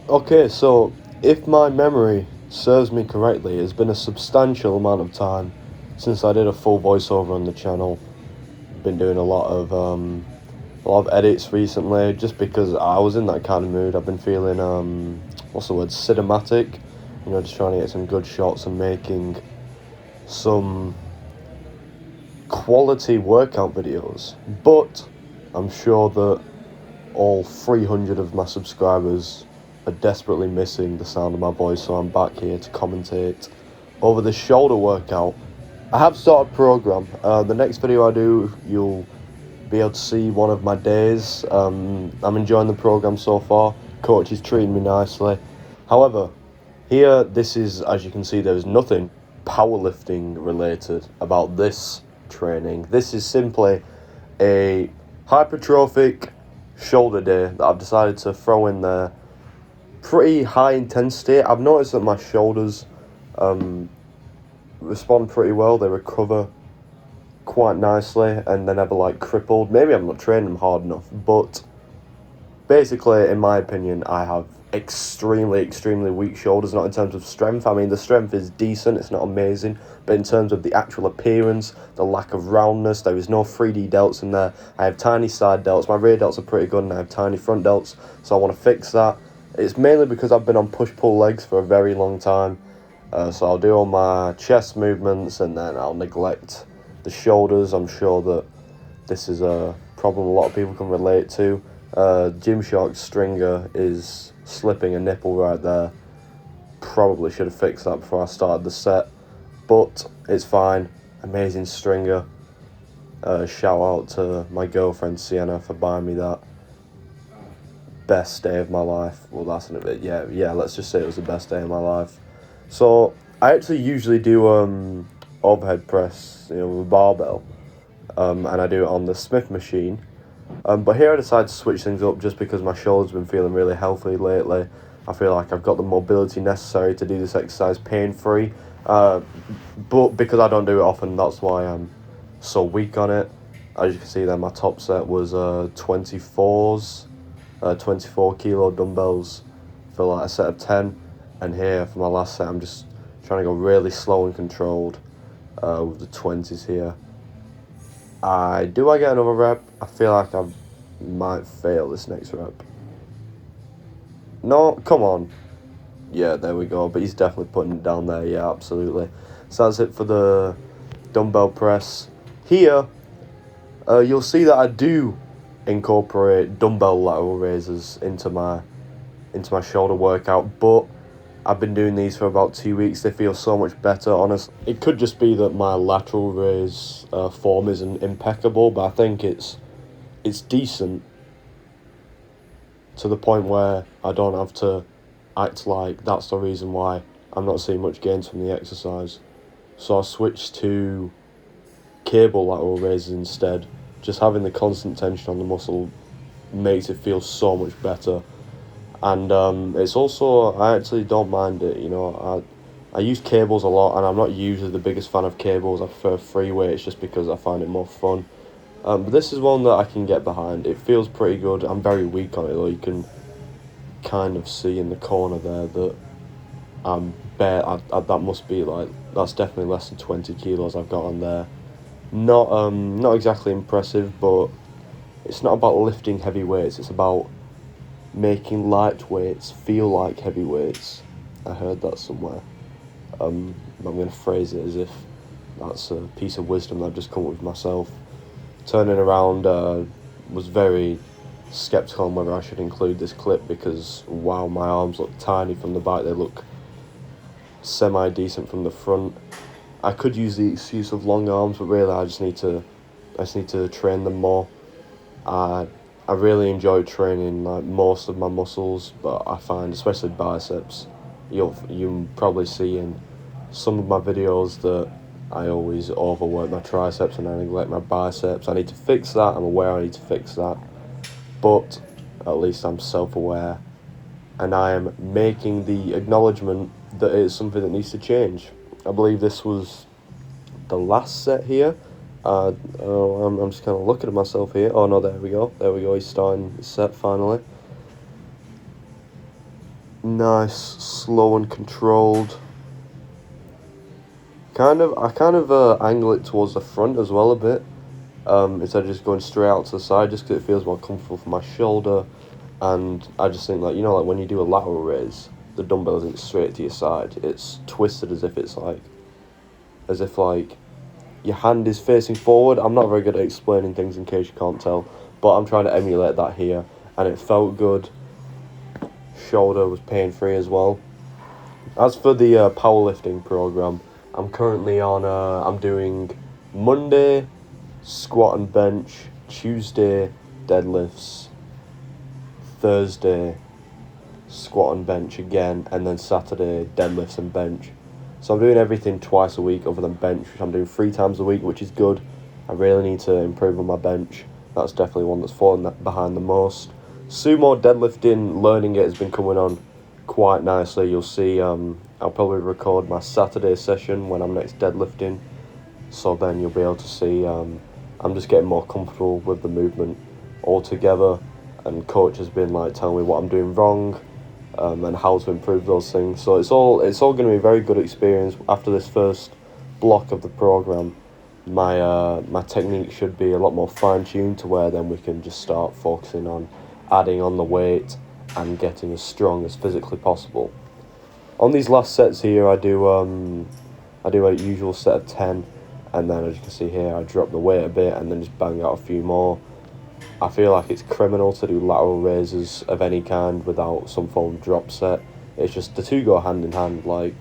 Okay, so if my memory serves me correctly, it's been a substantial amount of time since I did a full voiceover on the channel. Been doing a lot of edits recently, just because I was in that kind of mood. I've been feeling what's the word, cinematic, just trying to get some good shots and making some quality workout videos. But I'm sure that all 300 of my subscribers are desperately missing the sound of my voice, so I'm back here to commentate over the shoulder workout. I have started a program. The next video I do, you'll be able to see one of my days. I'm enjoying the program so far. Coach is treating me nicely. However, here, this is, as you can see, there's nothing powerlifting related about this training. This is simply a hypertrophic shoulder day that I've decided to throw in there. Pretty high intensity. I've noticed that my shoulders respond pretty well. They recover quite nicely and they're never like crippled. Maybe I'm not training them hard enough, but basically, in my opinion, I have extremely weak shoulders. Not in terms of strength. I mean, the strength is decent, it's not amazing, but in terms of the actual appearance, the lack of roundness, there is no 3D delts in there. I have tiny side delts. My rear delts are pretty good and I have tiny front delts, so I want to fix that. It's mainly because I've been on push-pull legs for a very long time, so I'll do all my chest movements and then I'll neglect the shoulders. I'm sure that this is a problem a lot of people can relate to. Gymshark stringer is slipping a nipple right there. Probably should have fixed that before I started the set, but it's fine. Amazing stringer. Shout out to my girlfriend Sienna for buying me that. Best day of my life. Well, that's not it. Yeah, let's just say it was the best day of my life. So I actually usually do overhead press, with a barbell, and I do it on the Smith machine. But here I decided to switch things up just because my shoulder's been feeling really healthy lately. I feel like I've got the mobility necessary to do this exercise pain-free. But because I don't do it often, that's why I'm so weak on it. As you can see there, my top set was 24s, 24 kilo dumbbells for like a set of 10. And here for my last set, I'm just trying to go really slow and controlled with the 20s here. Do I get another rep? I feel like I might fail this next rep. No, come on. Yeah, there we go. But he's definitely putting it down there. Yeah, absolutely. So that's it for the dumbbell press. Here, you'll see that I do incorporate dumbbell lateral raises into my shoulder workout, but I've been doing these for about 2 weeks. They feel so much better, honestly. It could just be that my lateral raise form isn't impeccable, but I think it's decent to the point where I don't have to act like that's the reason why I'm not seeing much gains from the exercise. So I switched to cable lateral raises instead. Just having the constant tension on the muscle makes it feel so much better. And it's also, I actually don't mind it, I use cables a lot, and I'm not usually the biggest fan of cables. I prefer free weights just because I find it more fun. But this is one that I can get behind. It feels pretty good. I'm very weak on it though. You can kind of see in the corner there that that must be that's definitely less than 20 kilos I've got on there. Not exactly impressive, but it's not about lifting heavy weights. It's about making light weights feel like heavy weights. I heard that somewhere. I'm going to phrase it as if that's a piece of wisdom that I've just come up with myself. Turning around, was very skeptical on whether I should include this clip because, wow, my arms look tiny from the back. They look semi-decent from the front. I could use the excuse of long arms, but really I just need to train them more. I really enjoy training most of my muscles, but I find, especially biceps, you'll probably see in some of my videos that I always overwork my triceps and I neglect my biceps. I need to fix that. I'm aware I need to fix that, but at least I'm self-aware, and I am making the acknowledgement that it is something that needs to change. I believe this was the last set here. I'm just kind of looking at myself here. Oh no, there we go. He's starting his set finally. nice, slow and controlled. I kind of angle it towards the front as well a bit, instead of just going straight out to the side, just because it feels more comfortable for my shoulder. And I just think, like, you know, like when you do a lateral raise, the dumbbell isn't straight to your side. It's twisted as if your hand is facing forward. I'm not very good at explaining things in case you can't tell, but I'm trying to emulate that here, and it felt good. Shoulder was pain-free as well. As for the powerlifting program, I'm currently on, I'm doing Monday, squat and bench, Tuesday, deadlifts, Thursday, squat and bench again, and then Saturday, deadlifts and bench. So I'm doing everything twice a week other than bench, which I'm doing 3 times a week, which is good. I really need to improve on my bench. That's definitely one that's fallen behind the most. Sumo deadlifting, learning it has been coming on quite nicely. You'll see I'll probably record my Saturday session when I'm next deadlifting. So then you'll be able to see I'm just getting more comfortable with the movement altogether. And coach has been like telling me what I'm doing wrong. And how to improve those things. So it's all going to be a very good experience. After this first block of the program, my technique should be a lot more fine-tuned to where then we can just start focusing on adding on the weight and getting as strong as physically possible. On these last sets here, I do a usual set of 10, and then as you can see here, I drop the weight a bit and then just bang out a few more. I feel like it's criminal to do lateral raises of any kind without some form of drop set. It's just the two go hand in hand. Like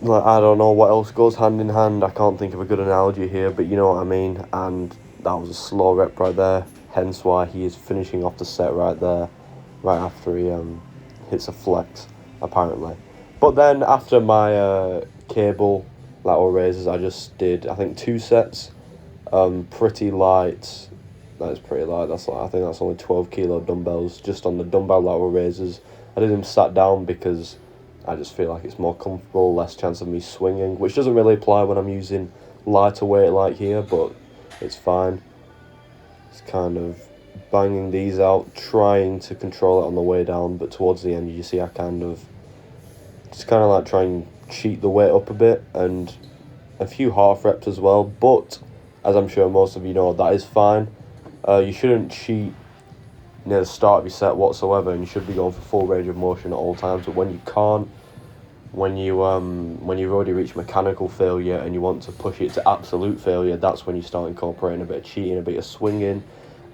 I don't know what else goes hand in hand. I can't think of a good analogy here, but you know what I mean. And that was a slow rep right there. Hence why he is finishing off the set right there, right after he hits a flex, apparently. But then after my cable lateral raises, I just did, I think, 2 sets. Pretty light. That's pretty light. That's like, I think that's only 12 kilo dumbbells just on the dumbbell lateral raises. I did them sat down because I just feel like it's more comfortable, less chance of me swinging, which doesn't really apply when I'm using lighter weight like here, but it's fine. It's kind of banging these out, trying to control it on the way down, but towards the end you see I kind of like try and cheat the weight up a bit, and a few half reps as well, but as I'm sure most of you know, that is fine. You shouldn't cheat near the start of your set whatsoever, and you should be going for full range of motion at all times. But when you can't, when you've already reached mechanical failure and you want to push it to absolute failure, that's when you start incorporating a bit of cheating, a bit of swinging,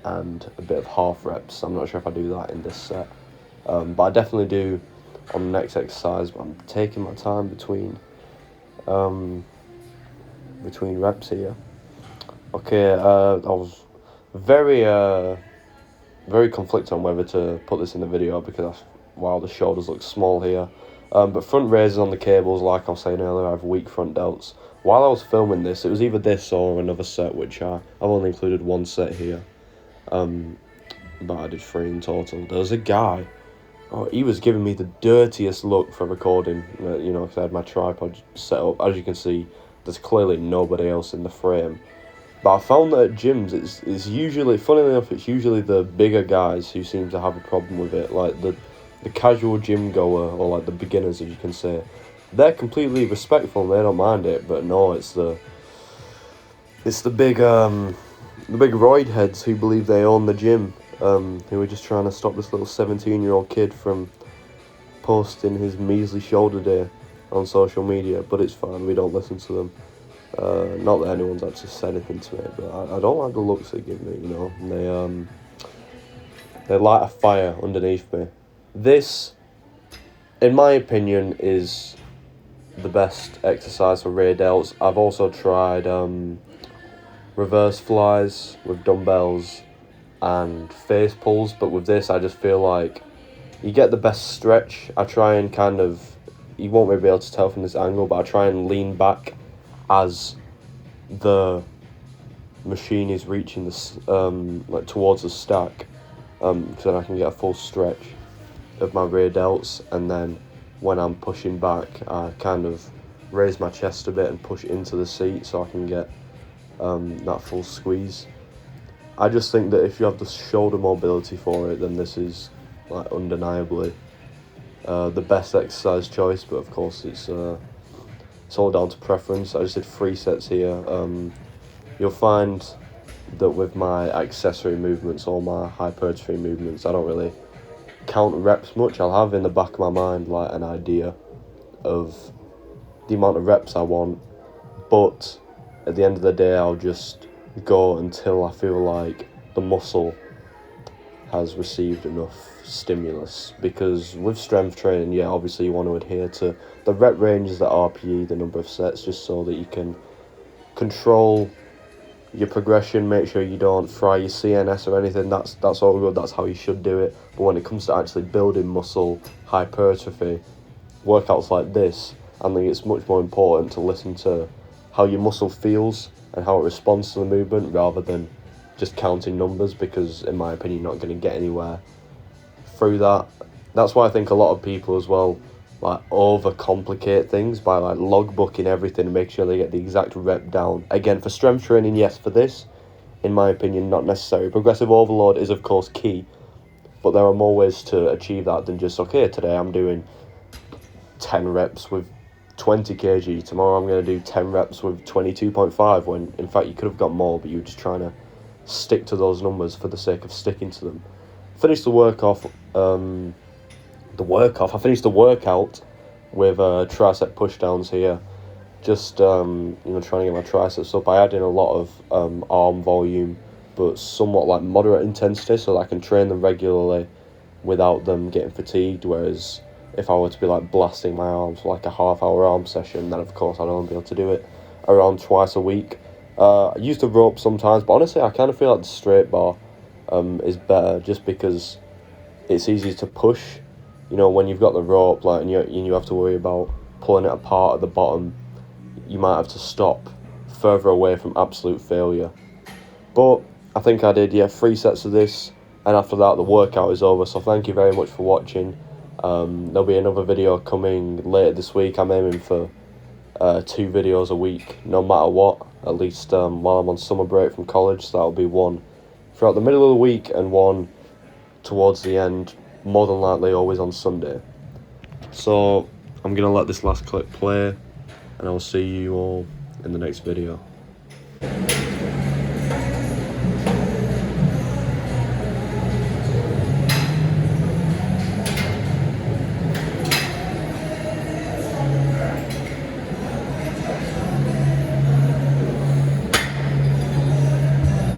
and a bit of half reps. I'm not sure if I do that in this set, but I definitely do on the next exercise. But I'm taking my time between reps here. Okay, I was very conflicted on whether to put this in the video because wow, the shoulders look small here. But front raises on the cables, like I was saying earlier, I have weak front delts. While I was filming this, it was either this or another set, which I've only included 1 set here. But I did 3 in total. There was a guy, he was giving me the dirtiest look for recording, you know, because I had my tripod set up. As you can see, there's clearly nobody else in the frame. But I found that at gyms, it's usually, funnily enough, it's usually the bigger guys who seem to have a problem with it. Like the casual gym goer, or like the beginners, as you can say. They're completely respectful and they don't mind it. But no, it's the big roid heads who believe they own the gym, who are just trying to stop this little 17-year-old kid from posting his measly shoulder day on social media. But it's fine, we don't listen to them. Not that anyone's actually said anything to me, but I don't like the looks they give me, you know. They light a fire underneath me. This, in my opinion, is the best exercise for rear delts. I've also tried reverse flies with dumbbells and face pulls, but with this I just feel like you get the best stretch. I try and kind of, you won't really be able to tell from this angle, but I try and lean back as the machine is reaching the like towards the stack, so then I can get a full stretch of my rear delts, and then when I'm pushing back I kind of raise my chest a bit and push into the seat so I can get that full squeeze. I just think that if you have the shoulder mobility for it, then this is like undeniably the best exercise choice, but of course it's all down to preference. I just did 3 sets here. You'll find that with my accessory movements or my hypertrophy movements, I don't really count reps much. I'll have in the back of my mind like an idea of the amount of reps I want, but at the end of the day I'll just go until I feel like the muscle has received enough stimulus. Because with strength training, yeah, obviously you want to adhere to the rep ranges, the RPE, the number of sets, just so that you can control your progression, make sure you don't fry your CNS or anything. That's all good, that's how you should do it. But when it comes to actually building muscle, hypertrophy, workouts like this, I think it's much more important to listen to how your muscle feels and how it responds to the movement, rather than just counting numbers, because in my opinion you're not going to get anywhere through that. That's why I think a lot of people as well like overcomplicate things by like logbooking everything and make sure they get the exact rep down. Again, for strength training, yes. For this, in my opinion, not necessary. Progressive overload is of course key, but there are more ways to achieve that than just, okay, today I'm doing 10 reps with 20 kg, tomorrow I'm going to do 10 reps with 22.5, when in fact you could have got more, but you're just trying to stick to those numbers for the sake of sticking to them. Finished the work off. I finished the workout with tricep pushdowns here. Just trying to get my triceps up. I add in a lot of arm volume, but somewhat like moderate intensity, so that I can train them regularly without them getting fatigued. Whereas if I were to be like blasting my arms for like a half-hour arm session, then of course I'd only be able to do it around twice a week. I use the rope sometimes, but honestly I kind of feel like the straight bar is better, just because it's easy to push. You know, when you've got the rope, like, and you have to worry about pulling it apart at the bottom, you might have to stop further away from absolute failure. But I think I did, 3 sets of this, and after that the workout is over. So thank you very much for watching. There'll be another video coming later this week. I'm aiming for 2 videos a week, no matter what, at least while I'm on summer break from college. So that'll be one throughout the middle of the week and one towards the end, more than likely always on Sunday. So I'm going to let this last clip play, and I'll see you all in the next video.